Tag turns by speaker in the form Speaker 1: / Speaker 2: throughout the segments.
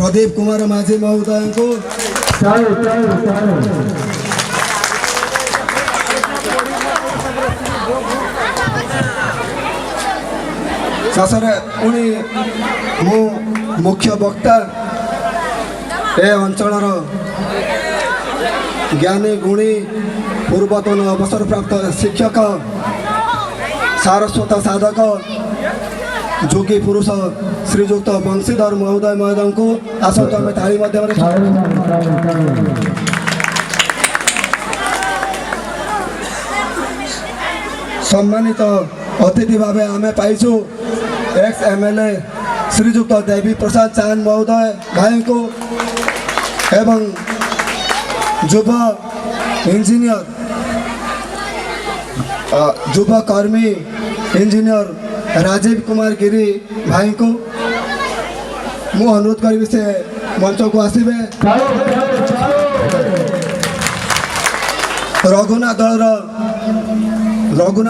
Speaker 1: प्रदीप कुमार माझी महोदय को शेषे पुणी मु मुख्य वक्ता ए अंचल ज्ञानी गुणी पूर्वतन अवसर प्राप्त शिक्षक सारस्वत साधक जोगी पुरुष श्रीजुक्त बंशीधर महोदय महोदय को आसत आम ताली सम्मानित अतिथि भाव आम पाइछु एक्स एमएलए श्रीजुक्त देवी प्रसाद चांद महोदय भाई को एवं युव इंजीनियर युव कर्मी इंजीनियर राजीव कुमार गिरी भाई को मु अनुरोध करी से मंच को आसबे रघुनाथ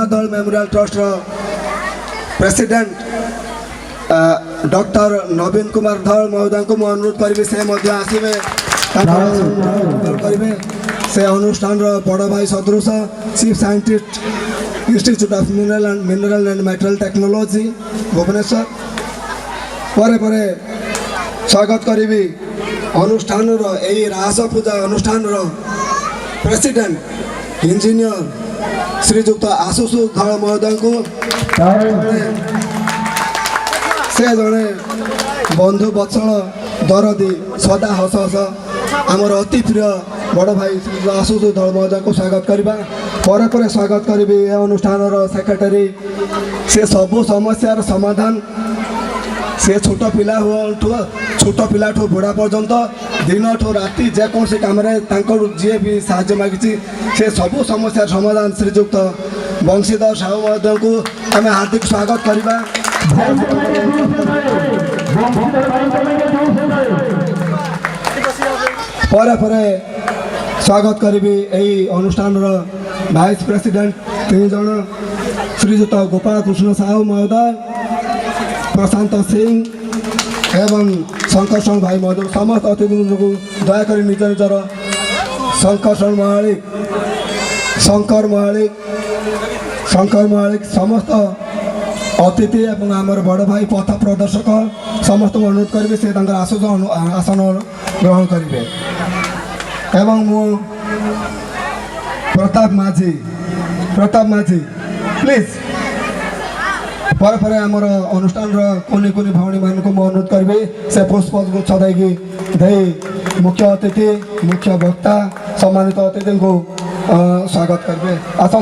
Speaker 1: दल मेमोरियल ट्रस्ट प्रेसिडेंट डॉक्टर नवीन कुमार धल महोदय को मु अनुरोध करी से आसबे करेंगे से अनुष्ठान बड़ भाई सदृश chief scientist institute of mineral and metal technology Bhubaneswar पर स्वागत करी अनुष्ठान रास पूजा अनुष्ठान प्रेसिडेंट इंजीनियर श्रीजुक्त आशुष धल महोदय को से जड़े बंधु वत्सल दरदी सदा हस हस आमर अति प्रिय बड़ भाई आशुष धल महोदय को स्वागत करवा पर स्वागत करी अनुष्ठान सेक्रेटरी से सबू समस्यार समाधान से छोट पिला छोट पिला बुढ़ा पर्यंत दिन ठू राति जेकोसी कम जी भी साहाय्य मागी से सबू समस्यार समाधान श्रीजुक्त बंशीधर साहू महोदय को आम हार्दिक स्वागत करवा पर स्वागत करी यही अनुष्ठान भाइस प्रेसिडेंट 3 जन श्रीजुक्त गोपाल कृष्ण साहू महोदय प्रशांत सिंह एवं शंकर सिंह भाई महोदय समस्त अतिथि को दयाक निज निजर शंकर महालिक समस्त अतिथि एवं आमर बड़ भाई पथ प्रदर्शक समस्त अनुरोध करेंगे से आसन ग्रहण करेंगे एवं मु प्रताप माझी प्लीज पर आमर अनुष्ठान कोनी कोनी भाई मान को अनुरोध करी से पुष्पगुच्छ दे मुख्य अतिथि मुख्य वक्ता सम्मानित अतिथि को स्वागत करेंगे आसतु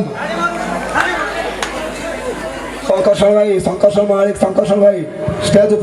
Speaker 1: शंकर भाई शंकर भाई स्टेज